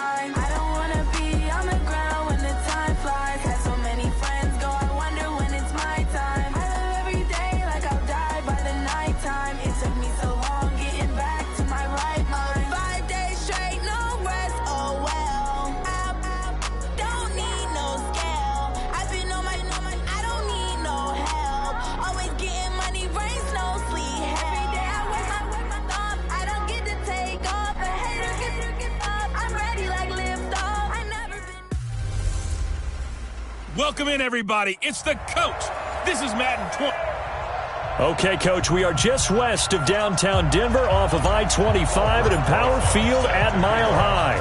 time. I don't wanna be on the ground when the time flies. Had so many friends go, I wonder when it's my time. I live every day like I'll die by the nighttime. It took me so long getting back to my right mind. 5 days straight, no rest, oh well. I don't need no scale. I've been on my, I don't need no help. Always getting money, rains, no sleep. Every day I work my thumb. I don't get to take off. The haters get up. I'm ready like lift off. I never been. Welcome in, everybody. It's the coach. This is Madden 20. Okay, Coach, we are just west of downtown Denver off of I-25 at Empower Field at Mile High.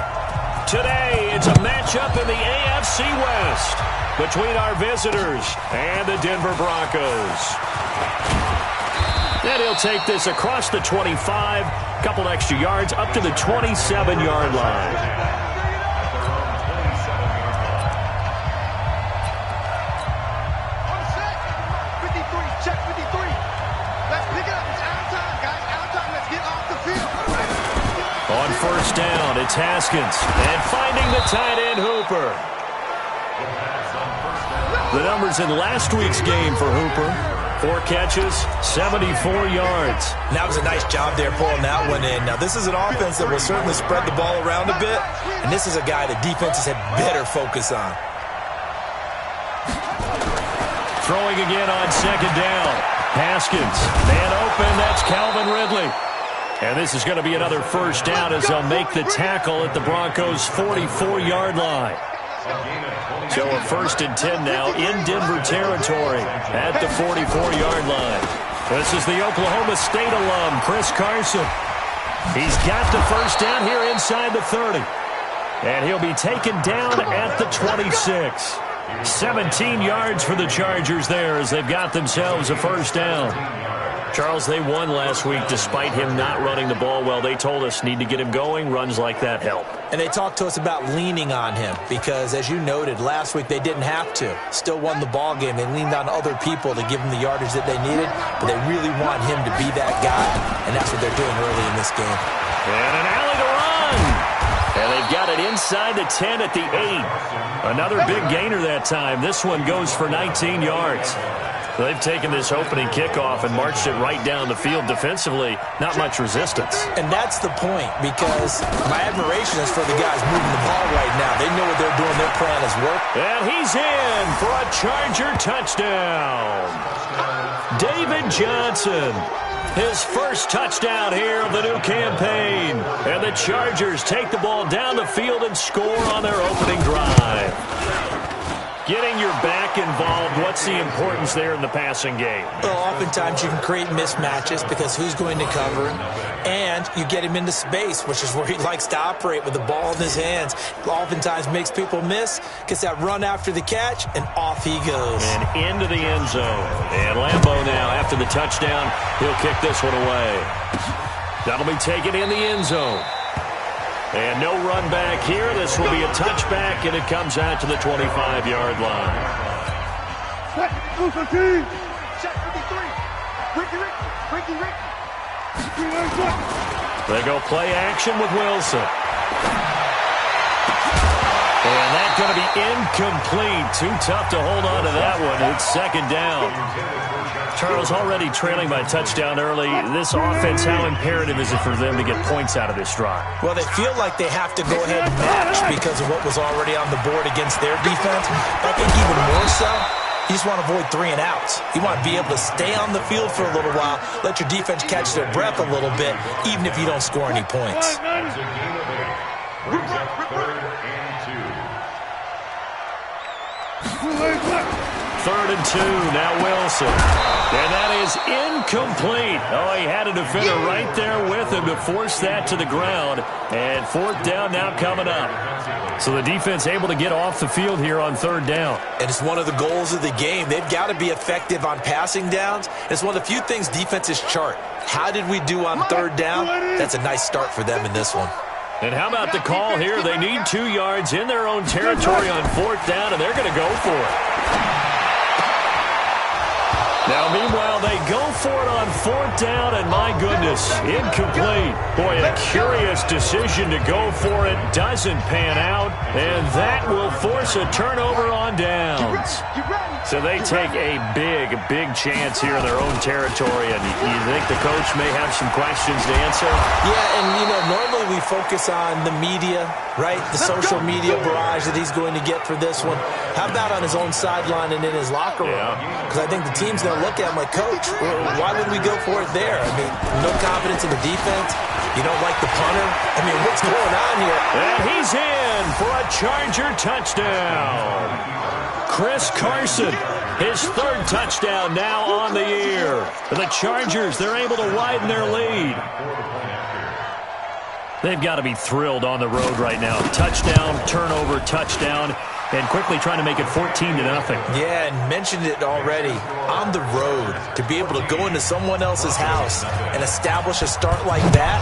Today, it's a matchup in the AFC West between our visitors and the Denver Broncos. And he'll take this across the 25, couple extra yards up to the 27-yard line. On first down, it's Haskins, and finding the tight end, Hooper. The numbers in last week's game for Hooper: 4 catches, 74 yards. That was a nice job there pulling that one in. Now, this is an offense that will certainly spread the ball around a bit, and this is a guy that defenses had better focus on. Throwing again on second down. Haskins, man open, that's Calvin Ridley. And this is going to be another first down as they'll make the tackle at the Broncos' 44-yard line. So a 1st and 10 now in Denver territory at the 44-yard line. This is the Oklahoma State alum, Chris Carson. He's got the first down here inside the 30. And he'll be taken down at the 26. 17 yards for the Chargers there as they've got themselves a first down. Charles, they won last week despite him not running the ball well. They told us need to get him going. Runs like that help. And they talked to us about leaning on him because, as you noted, last week they didn't have to. Still won the ball game. They leaned on other people to give them the yardage that they needed, but they really want him to be that guy, and that's what they're doing early in this game. And an alley to run. And they've got it inside the 10 at the 8. Another big gainer that time. This one goes for 19 yards. They've taken this opening kickoff and marched it right down the field defensively. Not much resistance. And that's the point, because my admiration is for the guys moving the ball right now. They know what they're doing. Their plan is work. And he's in for a Charger touchdown. David Johnson, his first touchdown here of the new campaign. And the Chargers take the ball down the field and score on their opening drive. Getting your back involved, what's the importance there in the passing game? Well, oftentimes you can create mismatches because who's going to cover him? And you get him into space, which is where he likes to operate with the ball in his hands. Oftentimes makes people miss, gets that run after the catch, and off he goes. And into the end zone. And Lambeau now, after the touchdown, he'll kick this one away. That'll be taken in the end zone. And no run back here. This will be a touchback, and it comes out to the 25-yard line. They go play action with Wilson. And that's going to be incomplete. Too tough to hold on to that one. It's second down. Charles, already trailing by touchdown early. This offense, how imperative is it for them to get points out of this drive? Well, they feel like they have to go ahead and match because of what was already on the board against their defense. But I think even more so, you just want to avoid 3 and outs. You want to be able to stay on the field for a little while, let your defense catch their breath a little bit, even if you don't score any points. Third and 2, now Wilson. And that is incomplete. Oh, he had a defender right there with him to force that to the ground. And 4th down now coming up. So the defense able to get off the field here on 3rd down. And it's one of the goals of the game. They've got to be effective on passing downs. It's one of the few things defenses chart. How did we do on 3rd down? That's a nice start for them in this one. And how about the call here? They need 2 yards in their own territory on 4th down, and they're going to go for it. Now, meanwhile, they go for it on 4th down, and my goodness, incomplete. Boy, a curious decision to go for it doesn't pan out, and that will force a turnover on downs. So they take a big chance here in their own territory, and you think the coach may have some questions to answer? Yeah, and, normally we focus on the media, right? The social media barrage that he's going to get for this one. How about on his own sideline and in his locker room? Because I think the team's going to look at him like, Coach, why would we go for it there? I mean, no confidence in the defense. You don't like the punter? I mean, what's going on here? And he's in for a Charger touchdown. Chris Carson, his 3rd touchdown now on the year. The Chargers, they're able to widen their lead. They've got to be thrilled on the road right now. Touchdown, turnover, touchdown, and quickly trying to make it 14-0. Yeah, and mentioned it already. On the road, to be able to go into someone else's house and establish a start like that,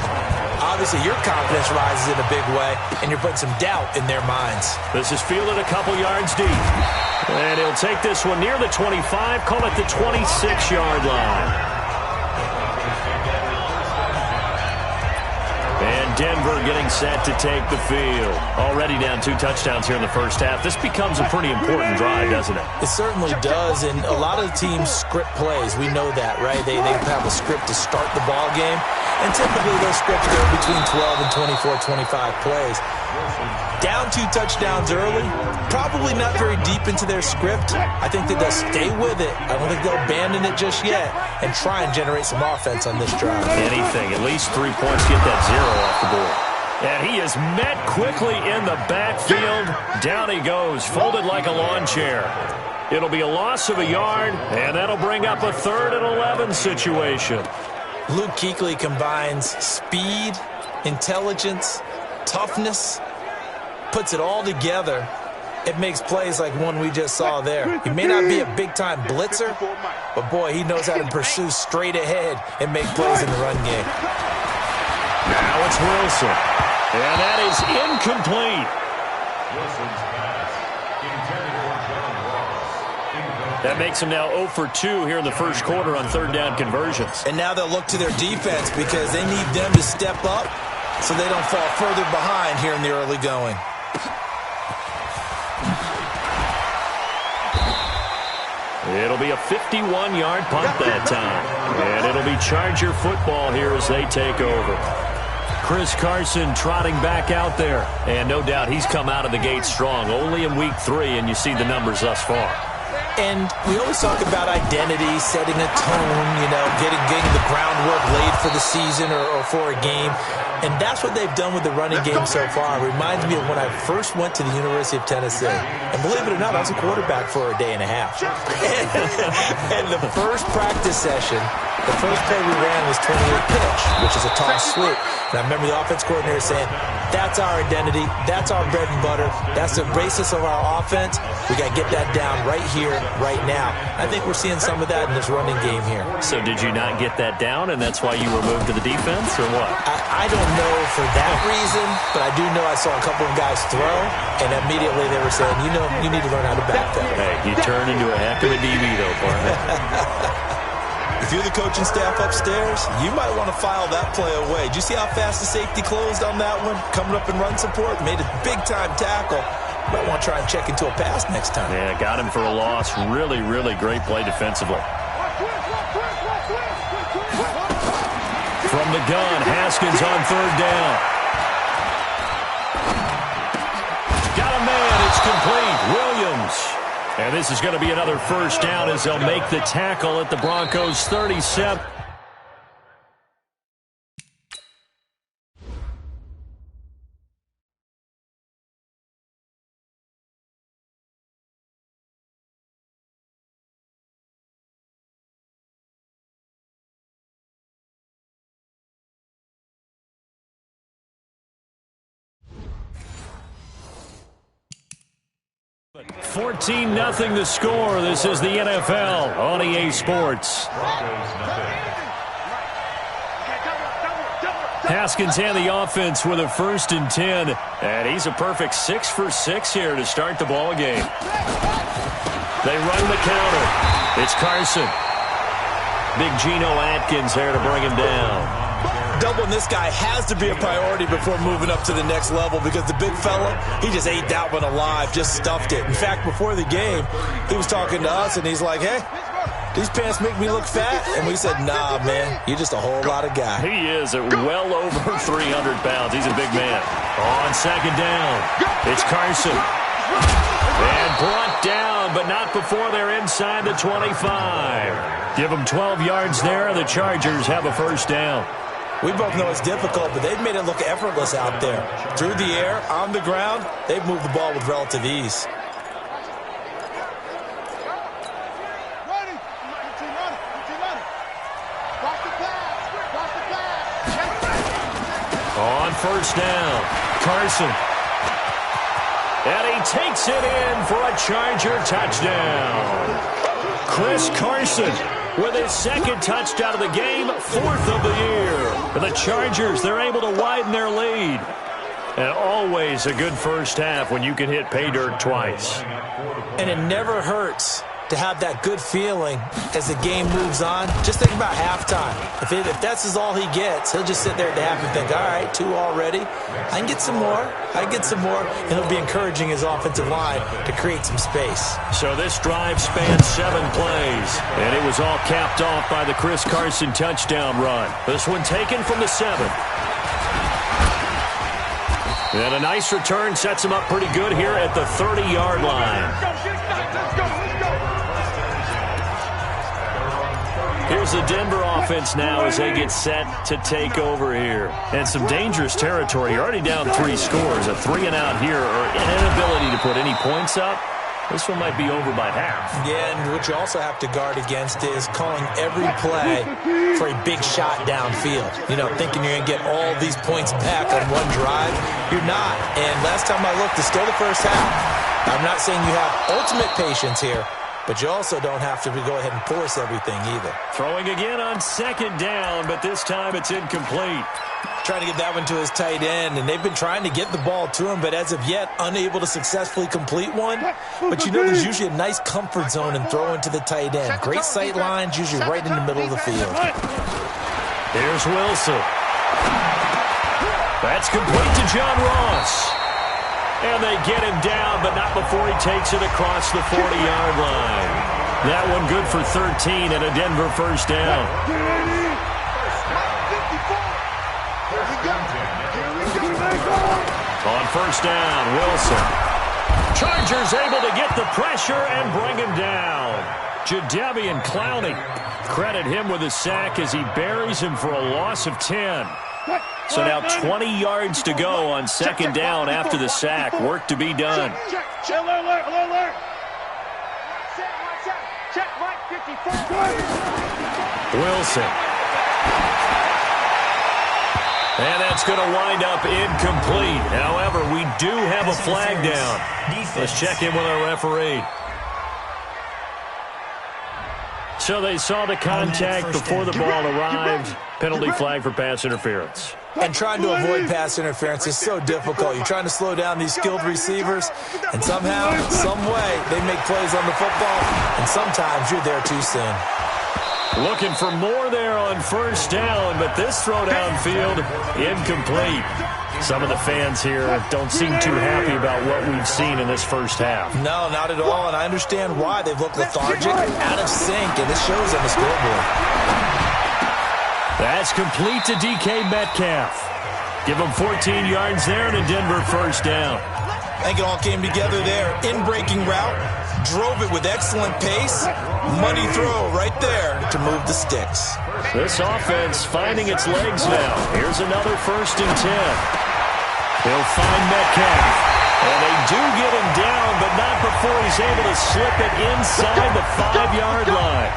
obviously your confidence rises in a big way, and you're putting some doubt in their minds. This is fielded a couple yards deep. And he'll take this one near the 25, call it the 26-yard line. And Denver getting set to take the field. Already down 2 touchdowns here in the first half. This becomes a pretty important drive, doesn't it? It certainly does, and a lot of teams script plays. We know that, right? They have a script to start the ball game, and typically those scripts go between 12 and 24, 25 plays. Down 2 touchdowns early, probably not very deep into their script. I think that they'll stay with it. I don't think they'll abandon it just yet and try and generate some offense on this drive. Anything, at least 3 points, get that 0 off the board. And he is met quickly in the backfield. Down he goes, folded like a lawn chair. It'll be a loss of a yard, and that'll bring up a 3rd and 11 situation. Luke Kuechly combines speed, intelligence, toughness, puts it all together. It makes plays like one we just saw there. He may not be a big-time blitzer, but, boy, he knows how to pursue straight ahead and make plays in the run game. Now it's Wilson, and that is incomplete. That makes him now 0 for 2 here in the first quarter on 3rd down conversions. And now they'll look to their defense because they need them to step up so they don't fall further behind here in the early going. It'll be a 51-yard punt that time. And it'll be Charger football here as they take over. Chris Carson trotting back out there. And no doubt he's come out of the gate strong. Only in week 3, and you see the numbers thus far. And we always talk about identity, setting a tone, getting the groundwork laid for the season or for a game. And that's what they've done with the running game so far. It reminds me of when I first went to the University of Tennessee. And believe it or not, I was a quarterback for a day and a half. And the first practice session, the first play we ran was 28 pitch, which is a toss sweep. And I remember the offense coordinator saying, that's our identity, that's our bread and butter, that's the basis of our offense. We got to get that down right here, right now. I think we're seeing some of that in this running game here. So did you not get that down, and that's why you were moved to the defense, or what? I don't know for that reason, but I do know I saw a couple of guys throw, and immediately they were saying, you need to learn how to back that. Hey, you turned into a heck of a DB, though, partner. If you're the coaching staff upstairs, you might want to file that play away. Did you see how fast the safety closed on that one? Coming up in run support, made a big-time tackle. Might want to try and check into a pass next time. Yeah, got him for a loss. Really, really great play defensively. From the gun, Haskins on 3rd down. Got a man, it's complete. Williams. And this is going to be another first down as they'll make the tackle at the Broncos' 37. $14-0 the score. This is the NFL on EA Sports. Haskins and the offense with a 1st and 10. And he's a perfect 6 for 6 here to start the ball game. They run the counter. It's Carson. Big Geno Atkins there to bring him down. Doubling this guy has to be a priority before moving up to the next level because the big fella, he just ate that one alive, just stuffed it. In fact, before the game, he was talking to us, and he's like, hey, these pants make me look fat? And we said, nah, man, you're just a whole lot of guy. He is at well over 300 pounds. He's a big man. On second down, it's Carson. And brought down, but not before they're inside the 25. Give them 12 yards there. The Chargers have a first down. We both know it's difficult, but they've made it look effortless out there. Through the air, on the ground, they've moved the ball with relative ease. On first down, Carson. And he takes it in for a Charger touchdown. Chris Carson with his second touchdown of the game, 4th of the year. For the Chargers, they're able to widen their lead. And always a good first half when you can hit pay dirt twice. And it never hurts to have that good feeling as the game moves on. Just think about halftime. If that's all he gets, he'll just sit there at the half and think, all right, 2 already. I can get some more. And he'll be encouraging his offensive line to create some space. So this drive spans 7 plays, and it was all capped off by the Chris Carson touchdown run. This one taken from the 7. And a nice return sets him up pretty good here at the 30-yard line. Here's the Denver offense now as they get set to take over here. And some dangerous territory. You're already down 3 scores. A 3-and-out here or an inability to put any points up. This one might be over by half. Yeah, and what you also have to guard against is calling every play for a big shot downfield. You know, thinking you're going to get all these points back on one drive. You're not. And last time I looked, it's still the first half. I'm not saying you have ultimate patience here, but you also don't have to go ahead and force everything either. Throwing again on second down, but this time it's incomplete. Trying to get that one to his tight end, and they've been trying to get the ball to him, but as of yet, unable to successfully complete one. But you know there's usually a nice comfort zone in throwing to the tight end. Great sight lines, usually right in the middle of the field. Here's Wilson. That's complete to John Ross. And they get him down, but not before he takes it across the 40-yard line. That one good for 13 and a Denver first down. On first down, Wilson. Chargers able to get the pressure and bring him down. Jadeveon Clowney. Credit him with a sack as he buries him for a loss of 10. So now 20 yards to go on second down after the sack. Work to be done. Wilson. And that's going to wind up incomplete. However, we do have a flag down. Let's check in with our referee. So they saw the contact before the ball arrived. Penalty flag for pass interference. And trying to avoid pass interference is so difficult. You're trying to slow down these skilled receivers, and somehow, some way, they make plays on the football, and sometimes you're there too soon. Looking for more there on first down, but this throw downfield, incomplete. Some of the fans here don't seem too happy about what we've seen in this first half. No, not at all, and I understand why. They've looked lethargic, out of sync, and this shows on the scoreboard. That's complete to DK Metcalf. Give him 14 yards there and a Denver first down. I think it all came together there. In-breaking route, drove it with excellent pace. Money throw right there to move the sticks. This offense finding its legs now. Here's another 1st and 10. They'll find Metcalf. And they do get him down, but not before he's able to slip it inside the 5-yard line.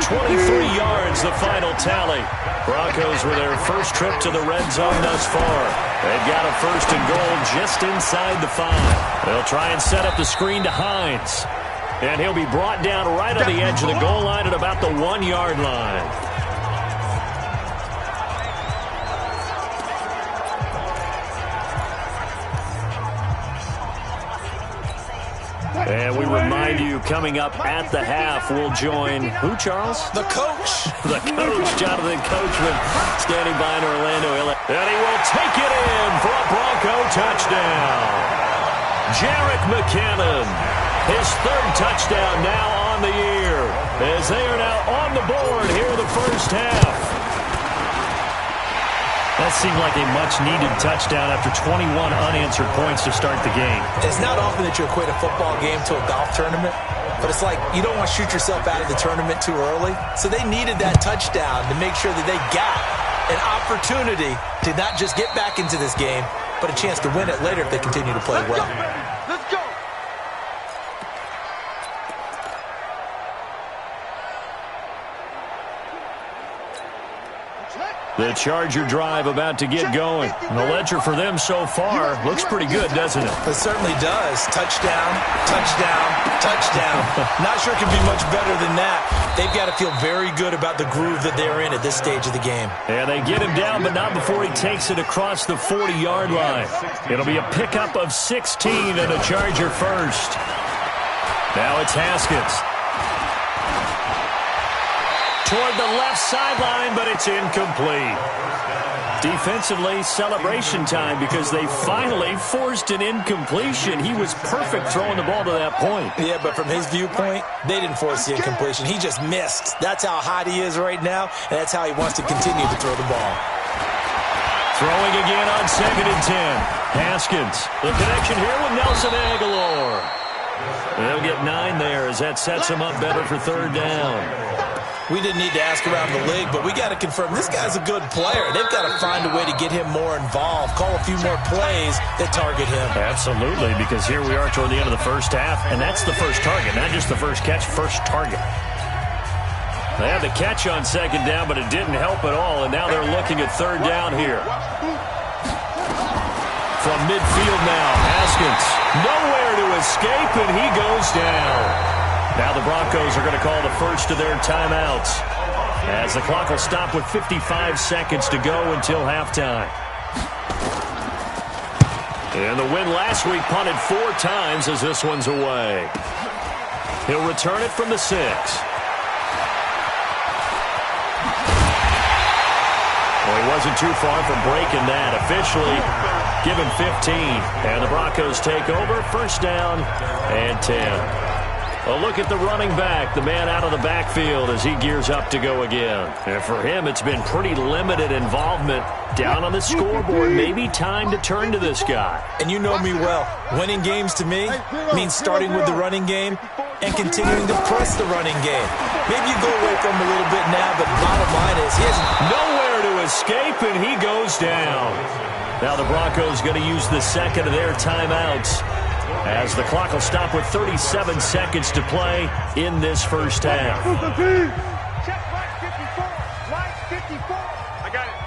23 yards, the final tally. Broncos with their first trip to the red zone thus far. They've got a 1st and goal just inside the 5. They'll try and set up the screen to Hines. And he'll be brought down right on the edge of the goal line at about the 1-yard line. And we remind you, coming up at the half, we'll join who, Charles? The coach. The coach, Jonathan Coachman, standing by in Orlando. And he will take it in for a Bronco touchdown. Jerick McKinnon, his third touchdown now on the year, as they are now on the board here in the first half. That seemed like a much-needed touchdown after 21 unanswered points to start the game. It's not often that you equate a football game to a golf tournament, but it's like you don't want to shoot yourself out of the tournament too early. So they needed that touchdown to make sure that they got an opportunity to not just get back into this game, but a chance to win it later if they continue to play well. Let's go. The Charger drive about to get going. And the ledger for them so far looks pretty good, doesn't it? It certainly does. Touchdown, touchdown, touchdown. Not sure it can be much better than that. They've got to feel very good about the groove that they're in at this stage of the game. And they get him down, but not before he takes it across the 40-yard line. It'll be a pickup of 16 and a Charger first. Now it's Haskins. Toward the left sideline, but it's incomplete. Defensively, celebration time because they finally forced an incompletion. He was perfect throwing the ball to that point. Yeah, but from his viewpoint, they didn't force the incompletion. He just missed. That's how hot he is right now, and that's how he wants to continue to throw the ball. Throwing again on 2nd and 10. Haskins. The connection here with Nelson Aguilar. They'll get 9 there as that sets him up better for 3rd down. We didn't need to ask around the league, but we got to confirm this guy's a good player. They've got to find a way to get him more involved, call a few more plays that target him. Absolutely, because here we are toward the end of the first half, and that's the first target, not just the first catch, first target. They had the catch on 2nd down, but it didn't help at all, and now they're looking at 3rd down here. From midfield now, Haskins. Nowhere to escape, and he goes down. Now the Broncos are going to call the first of their timeouts, as the clock will stop with 55 seconds to go until halftime. And the win last week punted 4 times as this one's away. He'll return it from the 6. Well, he wasn't too far from breaking that. Officially given 15. And the Broncos take over. 1st down and 10. A look at the running back, the man out of the backfield as he gears up to go again. And for him, it's been pretty limited involvement down on the scoreboard. Maybe time to turn to this guy. And you know me well. Winning games to me means starting with the running game and continuing to press the running game. Maybe you go away from him a little bit now, but bottom line is he has nowhere to escape, and he goes down. Now the Broncos going to use the 2nd of their timeouts, as the clock will stop with 37 seconds to play in this first half. Check line 54. Line 54. I got it.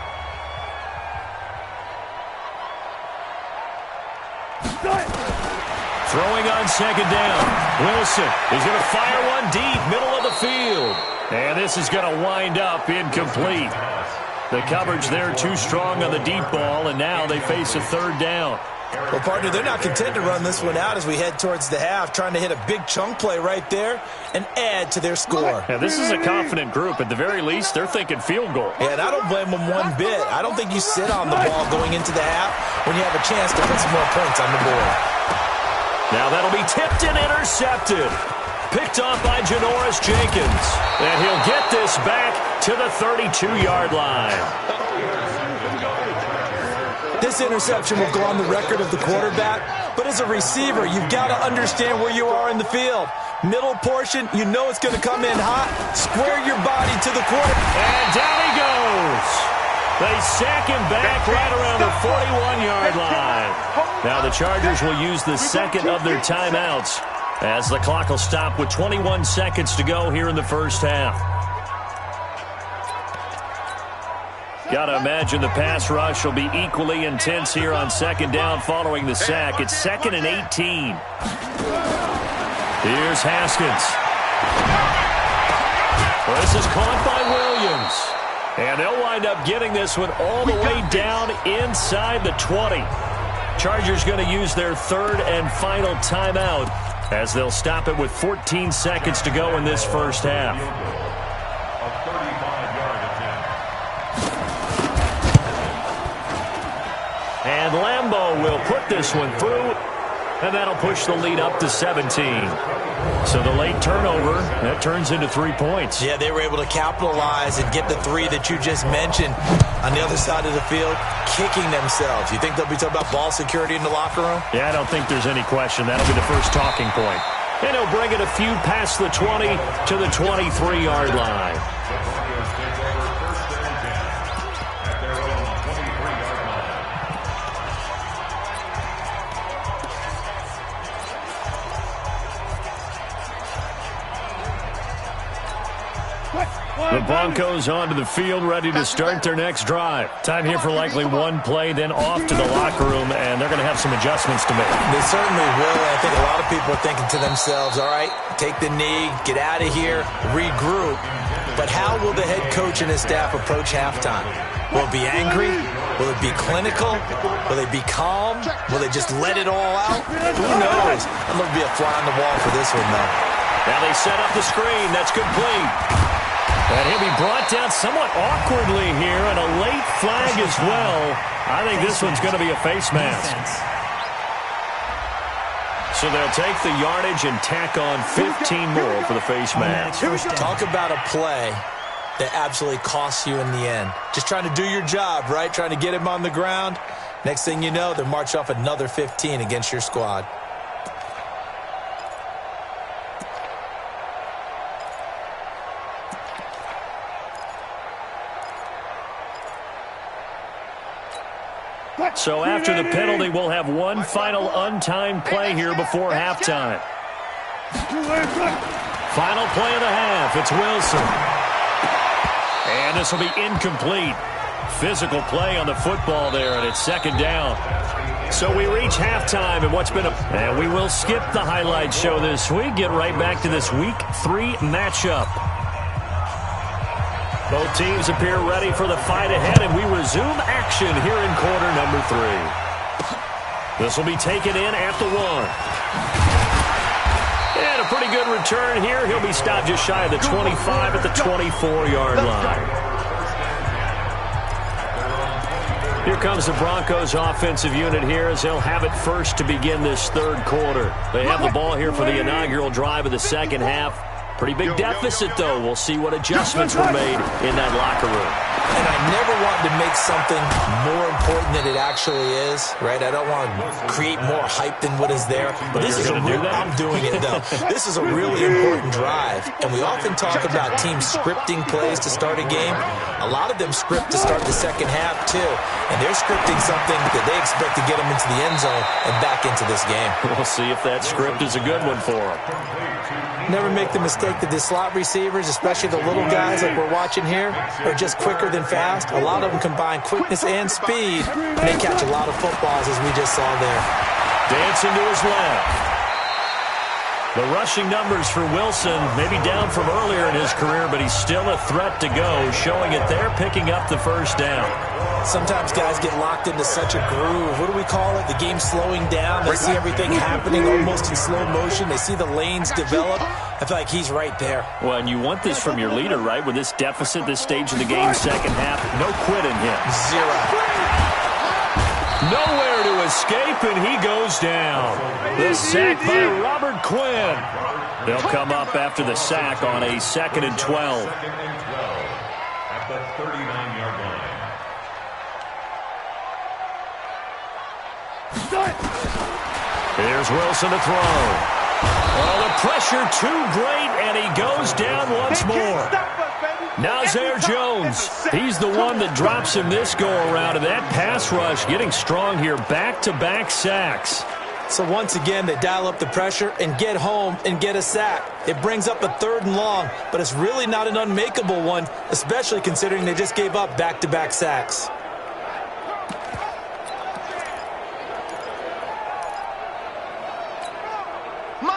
Throwing on 2nd down. Wilson is going to fire one deep, middle of the field. And this is going to wind up incomplete. The coverage there too strong on the deep ball, and now they face a 3rd down. Well, partner, they're not content to run this one out as we head towards the half, trying to hit a big chunk play right there and add to their score. Yeah, this is a confident group. At the very least, they're thinking field goal. Yeah, and I don't blame them one bit. I don't think you sit on the ball going into the half when you have a chance to put some more points on the board. Now that'll be tipped and intercepted. Picked off by Janoris Jenkins. And he'll get this back to the 32-yard line. This interception will go on the record of the quarterback, but as a receiver, you've got to understand where you are in the field. Middle portion, you know it's going to come in hot. Square your body to the quarter. And down he goes. They sack him back right around the 41-yard line. Now the Chargers will use the 2nd of their timeouts, as the clock will stop with 21 seconds to go here in the first half. Got to imagine the pass rush will be equally intense here on 2nd down following the sack. It's 2nd and 18. Here's Haskins. Well, this is caught by Williams. And they'll wind up getting this one all the way down inside the 20. Chargers going to use their 3rd and final timeout as they'll stop it with 14 seconds to go in this first half. And Lambeau will put this one through, and that'll push the lead up to 17. So the late turnover, that turns into 3 points. Yeah, they were able to capitalize and get the three that you just mentioned on the other side of the field, kicking themselves. You think they'll be talking about ball security in the locker room? Yeah, I don't think there's any question. That'll be the first talking point. And he'll bring it a few past the 20 to the 23-yard line. The Broncos onto the field, ready to start their next drive. Time here for likely one play, then off to the locker room, and they're going to have some adjustments to make. They certainly will. I think a lot of people are thinking to themselves, all right, take the knee, get out of here, regroup. But how will the head coach and his staff approach halftime? Will it be angry? Will it be clinical? Will they be calm? Will they just let it all out? Who knows? I'd love to be a fly on the wall for this one, though. Now they set up the screen. That's complete. And he'll be brought down somewhat awkwardly here, and a late flag as well. I think this one's going to be a face mask. So they'll take the yardage and tack on 15 more for the face mask. Talk about a play that absolutely costs you in the end. Just trying to do your job, right? Trying to get him on the ground. Next thing you know, they'll march off another 15 against your squad. So after the penalty, we'll have one final untimed play here before halftime. Final play of the half. It's Wilson. And this will be incomplete. Physical play on the football there, and it's second down. So we reach halftime, and what's been and we will skip the highlight show this week. Get right back to this Week 3 matchup. Both teams appear ready for the fight ahead, and we resume action here in quarter number 3. This will be taken in at the 1. And a pretty good return here. He'll be stopped just shy of the 25 at the 24-yard line. Here comes the Broncos offensive unit here as they'll have it first to begin this third quarter. They have the ball here for the inaugural drive of the second half. Pretty big deficit, though. We'll see what adjustments were made in that locker room. And I never wanted to make something more important than it actually is, right? I don't want to create more hype than what is there. But this is I'm doing it, though. This is a really important drive. And we often talk about teams scripting plays to start a game. A lot of them script to start the second half, too. And they're scripting something that they expect to get them into the end zone and back into this game. We'll see if that script is a good one for them. Never make the mistake that the slot receivers, especially the little guys like we're watching here, are just quicker than fast. A lot of them combine quickness and speed, and they catch a lot of footballs, as we just saw there. Dancing to his left. The rushing numbers for Wilson, maybe down from earlier in his career, but he's still a threat to go, showing it there, picking up the first down. Sometimes guys get locked into such a groove. What do we call it? The game's slowing down. They see everything happening almost in slow motion. They see the lanes develop. I feel like he's right there. Well, and you want this from your leader, right? With this deficit, this stage of the game, second half, no quitting him. Zero. Nowhere to escape, and he goes down. The sack by Robert Quinn. They'll come up after the sack on a 2nd and 12. At the 39-yard line. Here's Wilson to throw. Oh, the pressure too great, and he goes down once more. Nazir Jones, he's the one that drops him this go-around, and that pass rush getting strong here, back-to-back sacks. So once again, they dial up the pressure and get home and get a sack. It brings up a 3rd and long, but it's really not an unmakeable one, especially considering they just gave up back-to-back sacks.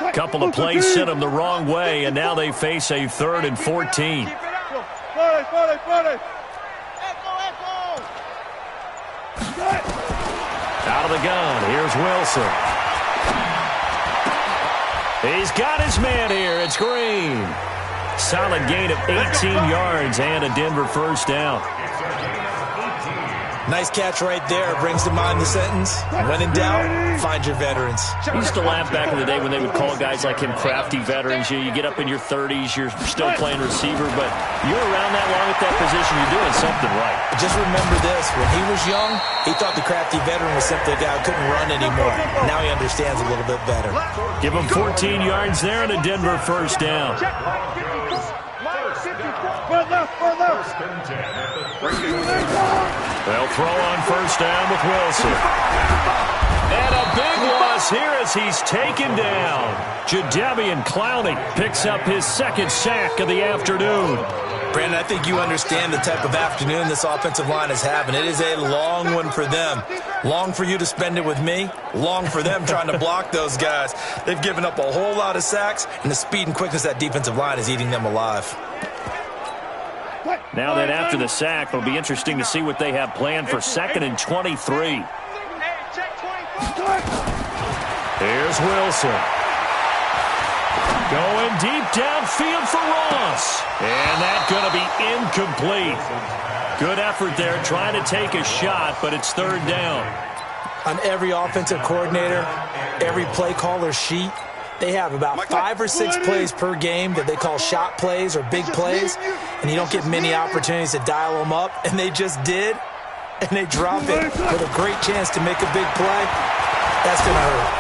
A couple of plays sent them the wrong way, and now they face a 3rd and 14. Out of the gun, here's Wilson. He's got his man here. It's Green. Solid gain of 18 yards and a Denver first down. Nice catch right there. Brings to mind the sentence, when in doubt, find your veterans. I used to laugh back in the day when they would call guys like him crafty veterans. You get up in your 30s, you're still playing receiver, but you're around that long at that position, you're doing something right. Just remember this. When he was young, he thought the crafty veteran was simply a guy who couldn't run anymore. Now he understands a little bit better. Give him 14 yards there and a Denver first down. They'll throw on first down with Wilson. And a big loss here as he's taken down. Jadeveon Clowney picks up his second sack of the afternoon. Brandon, I think you understand the type of afternoon this offensive line is having. It is a long one for them. Long for you to spend it with me. Long for them trying to block those guys. They've given up a whole lot of sacks, and the speed and quickness of that defensive line is eating them alive. Now that after the sack, it'll be interesting to see what they have planned for 2nd and 23. Here's Wilson. Going deep downfield for Ross. And that's going to be incomplete. Good effort there trying to take a shot, but it's third down. On every offensive coordinator, every play caller sheet, they have about 5 or 6 plays per game that they call shot plays or big plays, and you don't get many opportunities to dial them up, and they just did, and they drop it with a great chance to make a big play. That's going to hurt.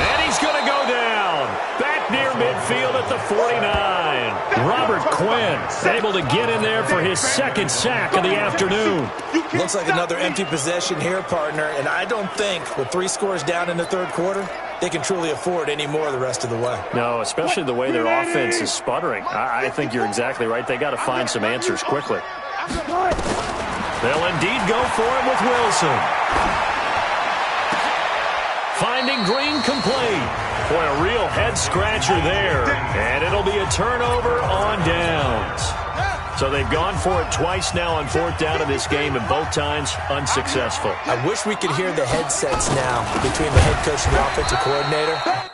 And he's going to go down. Back near midfield at the 49. Robert Quinn able to get in there for his second sack of the afternoon. Looks like another empty possession here, partner, and I don't think with 3 scores down in the third quarter, they can truly afford any more the rest of the way. No, especially the way their offense is sputtering. I think you're exactly right. They got to find some answers quickly. They'll indeed go for it with Wilson. Finding Green complete. Boy, a real head-scratcher there. And it'll be a turnover on downs. So they've gone for it twice now on 4th down in this game, and both times unsuccessful. I wish we could hear the headsets now between the head coach and the offensive coordinator.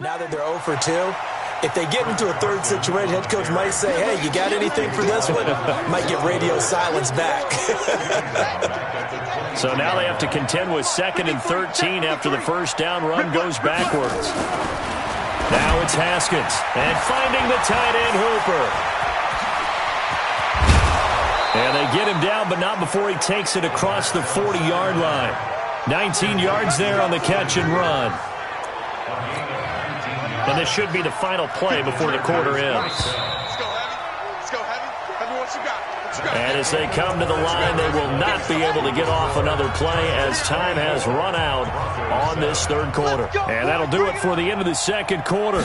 Now that they're 0 for 2, if they get into a third situation, head coach might say, hey, you got anything for this one? Might get radio silence back. So now they have to contend with 2nd and 13 after the first down run goes backwards. Now it's Haskins, and finding the tight end Hooper. And they get him down, but not before he takes it across the 40-yard line. 19 yards there on the catch and run. And this should be the final play before the quarter ends. Let's go, Heavy. Let's go, Heavy. Heavy, what you got? And as they come to the line, they will not be able to get off another play as time has run out on this third quarter. And that'll do it for the end of the second quarter.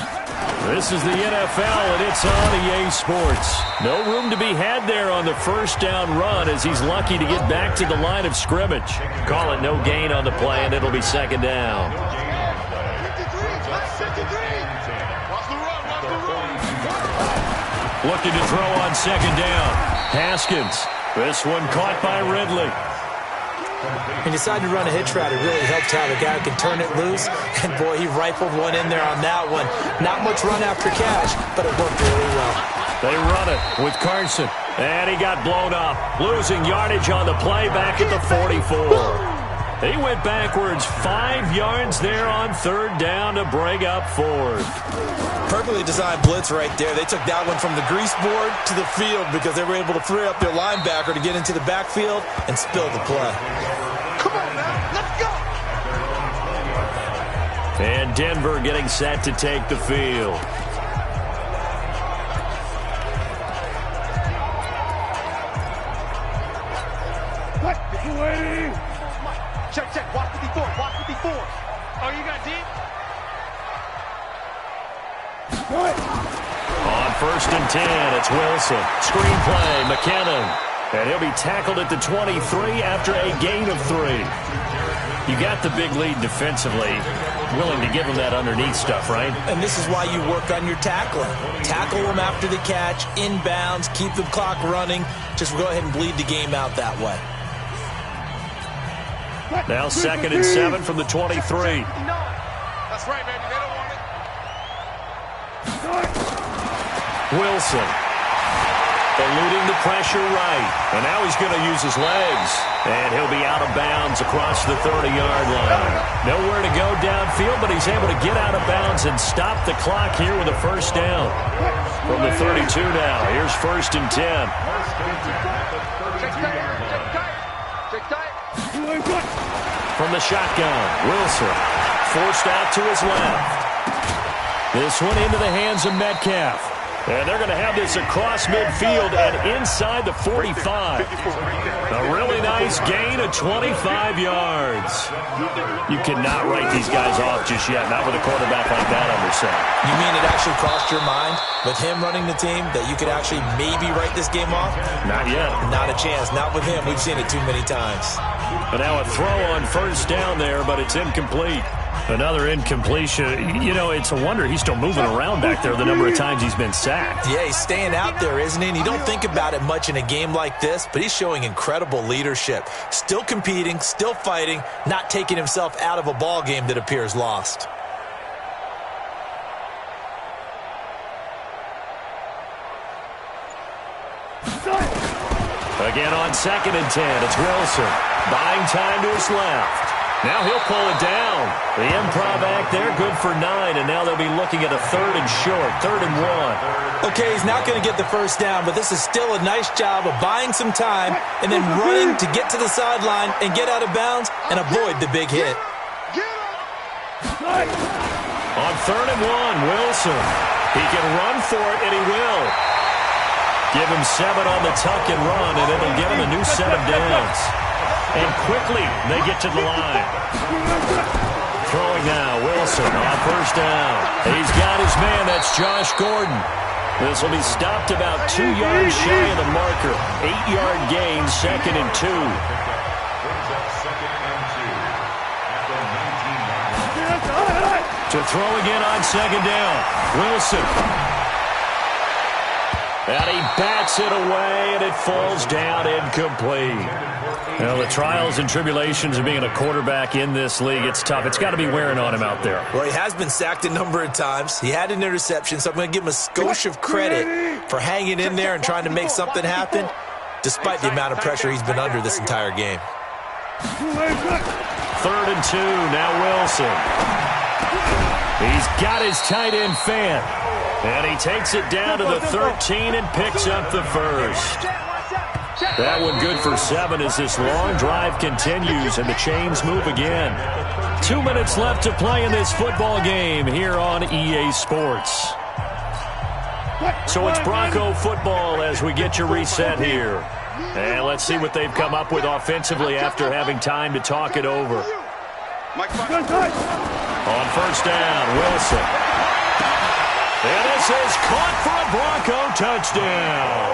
This is the NFL, and it's on EA Sports. No room to be had there on the first down run as he's lucky to get back to the line of scrimmage. Call it no gain on the play, and it'll be second down. Looking to throw on second down. Haskins. This one caught by Ridley. He decided to run a hitch route. It really helped have a guy who can turn it loose. And, boy, he rifled one in there on that one. Not much run after catch, but it worked really well. They run it with Carson. And he got blown up. Losing yardage on the play back at the 44. He went backwards 5 yards there on third down to bring up fourth. Perfectly designed blitz right there. They took that one from the grease board to the field because they were able to free up their linebacker to get into the backfield and spill the play. Come on, man. Let's go. And Denver getting set to take the field. What? Check, check. Watch 54. Watch 54. Oh, you got deep? On first and 10, it's Wilson. Screen play, McKinnon. And he'll be tackled at the 23 after a gain of 3. You got the big lead defensively. Willing to give him that underneath stuff, right? And this is why you work on your tackling. Tackle them after the catch, inbounds, keep the clock running. Just go ahead and bleed the game out that way. Now second and 7 from the 23. That's right, baby. They don't want it. Wilson. Eluding the pressure right. And now he's going to use his legs. And he'll be out of bounds across the 30-yard line. Nowhere to go downfield, but he's able to get out of bounds and stop the clock here with a first down. From the 32 now, here's first and 10. Check tight. Check tight. From the shotgun, Wilson forced out to his left. This one into the hands of Metcalf. And they're going to have this across midfield and inside the 45. A really nice gain of 25 yards. You cannot write these guys off just yet, not with a quarterback like that under center. You mean it actually crossed your mind with him running the team that you could actually maybe write this game off? Not yet. Not a chance. Not with him. We've seen it too many times. But now a throw on first down there, but it's incomplete. Another incompletion. You know, it's a wonder he's still moving around back there the number of times he's been sacked. Yeah, he's staying out there, isn't he? And you don't think about it much in a game like this, but he's showing incredible leadership. Still competing, still fighting, not taking himself out of a ball game that appears lost. Again on second and 10, it's Wilson. Buying time to his left. Now he'll pull it down. The improv act there, good for 9, and now they'll be looking at a third and short, 3rd and 1. Okay, he's not going to get the first down, but this is still a nice job of buying some time and then running to get to the sideline and get out of bounds and avoid the big hit. On 3rd and 1, Wilson. He can run for it, and he will. Give him 7 on the tuck and run, and it'll give him a new set of downs. And quickly, they get to the line. Throwing now, Wilson on first down. He's got his man, that's Josh Gordon. This will be stopped about 2 yards shy of the marker. 8-yard gain, 2nd and 2. To throw again on second down, Wilson. And he bats it away, and it falls down incomplete. Well, the trials and tribulations of being a quarterback in this league, it's tough. It's got to be wearing on him out there. Well, he has been sacked a number of times. He had an interception, so I'm going to give him a skosh of credit for hanging in there and trying to make something happen, despite the amount of pressure he's been under this entire game. 3rd and 2, now Wilson. He's got his tight end fan. And he takes it down to the 13 and picks up the first. That one good for 7 as this long drive continues and the chains move again. 2 minutes left to play in this football game here on EA Sports. So it's Bronco football as we get your reset here. And let's see what they've come up with offensively after having time to talk it over. On first down, Wilson. And this is caught for a Bronco touchdown.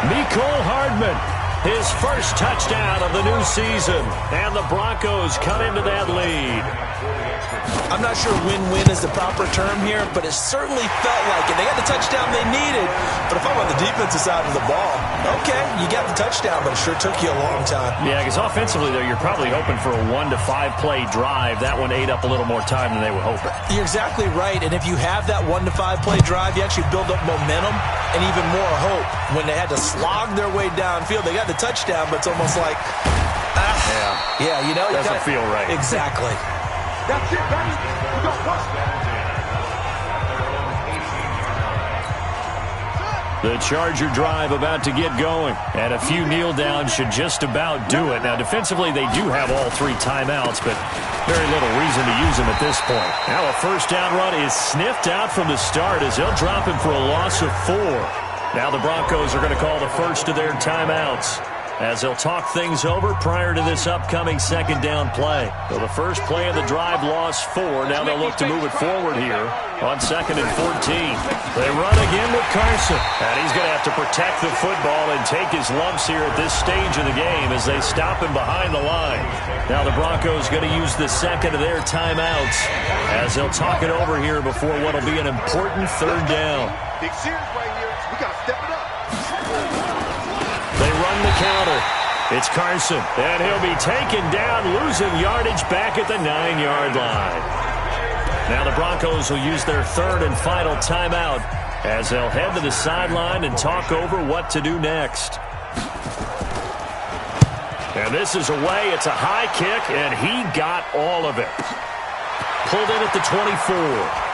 Mecole Hardman, his first touchdown of the new season. And the Broncos cut into that lead. I'm not sure win-win is the proper term here, but it certainly felt like it. They got the touchdown they needed, but if I'm on the defensive side of the ball, okay, you got the touchdown, but it sure took you a long time. Yeah, because offensively, though, you're probably hoping for a 1 to 5 play drive. That one ate up a little more time than they were hoping. You're exactly right, and if you have that 1 to 5 play drive, you actually build up momentum and even more hope. When they had to slog their way downfield, they got the touchdown, but it's almost like, yeah, you know, doesn't feel right. Exactly. That's it, baby. We go first. The Charger drive about to get going, and a few kneel downs should just about do it. Now, defensively, they do have all 3 timeouts, but very little reason to use them at this point. Now, a first down run is sniffed out from the start as they'll drop him for a loss of 4. Now the Broncos are going to call the first of their timeouts as they'll talk things over prior to this upcoming second down play. So the first play of the drive lost 4. Now they'll look to move it forward here on 2nd and 14. They run again with Carson. And he's going to have to protect the football and take his lumps here at this stage of the game as they stop him behind the line. Now the Broncos going to use the second of their timeouts as they'll talk it over here before what will be an important third down. Big series right here. We got to step it up. They run the counter. It's Carson, and he'll be taken down, losing yardage back at the 9-yard line. Now the Broncos will use their third and final timeout as they'll head to the sideline and talk over what to do next. And this is away. It's a high kick, and he got all of it. Pulled in at the 24.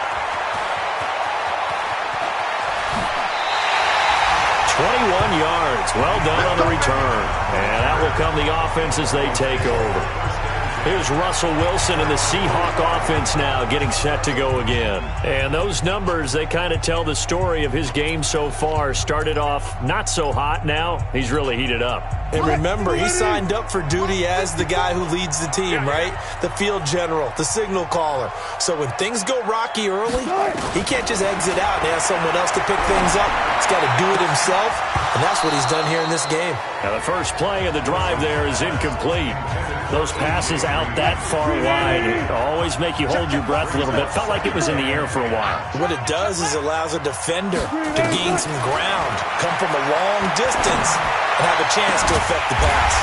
21 yards. Well done on the return. And that will come the offense as they take over. Here's Russell Wilson and the Seahawk offense now getting set to go again. And those numbers, they kind of tell the story of his game so far. Started off not so hot. Now he's really heated up. And remember, he signed up for duty as the guy who leads the team, right? The field general, the signal caller. So when things go rocky early, he can't just exit out and ask someone else to pick things up. He's got to do it himself, and that's what he's done here in this game. Now the first play of the drive there is incomplete. Those passes out that far wide always make you hold your breath a little bit. Felt like it was in the air for a while. What it does is it allows a defender to gain some ground, come from a long distance, and have a chance to affect the pass.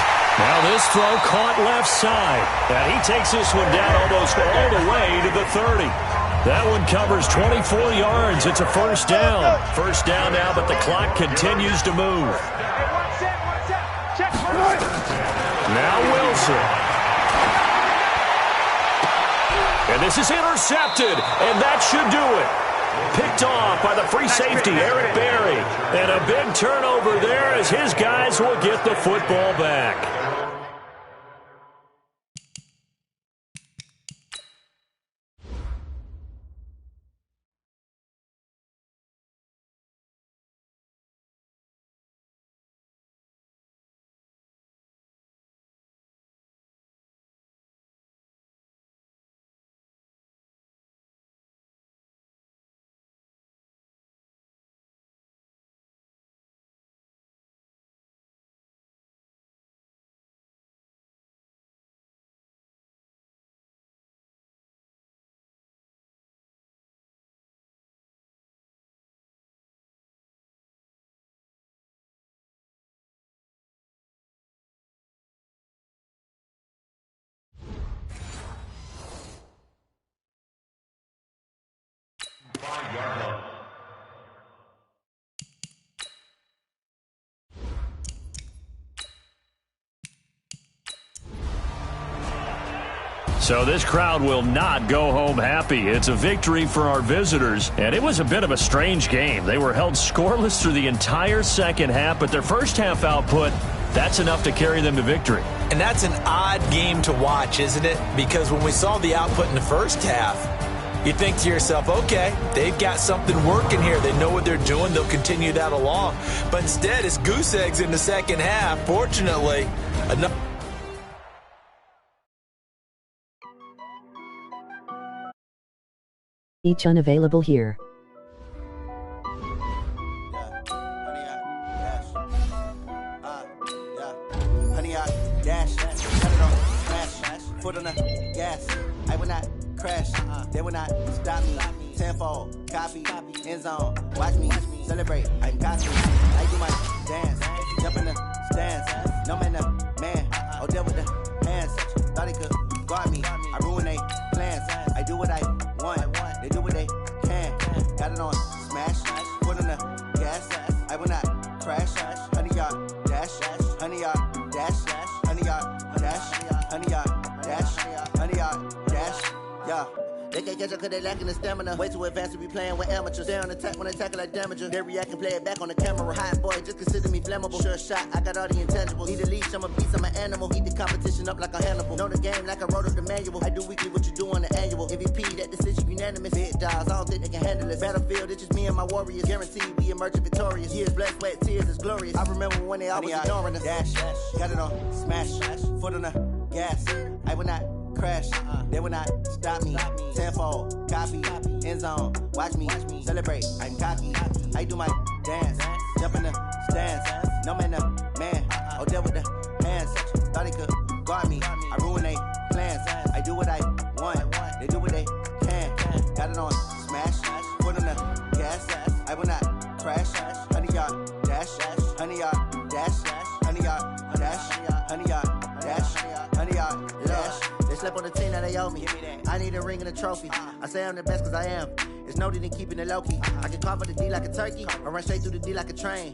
Now this throw caught left side. And he takes this one down almost all the way to the 30. That one covers 24 yards. It's a first down. First down now, but the clock continues to move. Now Wilson. And this is intercepted, and that should do it. Picked off by the free safety, Eric Berry. And a big turnover there as his guys will get the football back. So this crowd will not go home happy. It's a victory for our visitors, and it was a bit of a strange game. They were held scoreless through the entire second half, but their first half output, that's enough to carry them to victory. And that's an odd game to watch, isn't it? Because when we saw the output in the first half, You think to yourself, okay, they've got something working here. They know what they're doing. They'll continue that along. But instead, it's goose eggs in the second half. Fortunately, enough. Each unavailable here. Dash, cut it on, smash, foot on the gas. I will not crash, they will not stop me. Tenfold, copy, end zone, watch me celebrate. I'm cocky, I do my dance, jump in the stands. No man, the man, oh deal with the hands. Thought he could guard me, I ruin they plans. I do what I want, they do what they can. Got it on, smash, foot on the gas. I will not crash, 100-yard dash, 100-yard dash. 100-yard dash, 100-yard dash, 100-yard dash, yeah. They can't catch up cause they lacking the stamina. Way too advanced to be playing with amateurs. They on attack when they tackle like damager. They react and play it back on the camera. Hot boy, just consider me flammable. Sure shot, I got all the intangibles. Need a leash, I'm a beast, I'm an animal. Heat the competition up like a Hannibal. Know the game like I wrote up the manual. I do weekly what you do on the annual. MVP, that decision unanimous. Big dogs, I don't think they can handle it. Battlefield, it's just me and my warriors. Guaranteed we emerge victorious. Years, blood, sweat, tears, it's glorious. I remember when they always ignoring us. Dash, got it on, smash, foot on the gas. I will not crash, they will not stop me. Tenfold, copy, end zone, watch me celebrate. I'm cocky, I do my dance, jump in the stands. No man, the man, oh deal with the hands. Thought he could guard me, I ruin they plans. I do what I want, they do what they can. Got it on, smash, foot on the gas. I will not crash, 100-yard dash, 100-yard dash, 100-yard dash, 100-yard dash, 100-yard dash. They slept on the team that they owe me. I need a ring and a trophy. I say I'm the best cause I am. It's no need in keeping it low-key. I can carve up the D like a turkey, or run straight through the D like a train.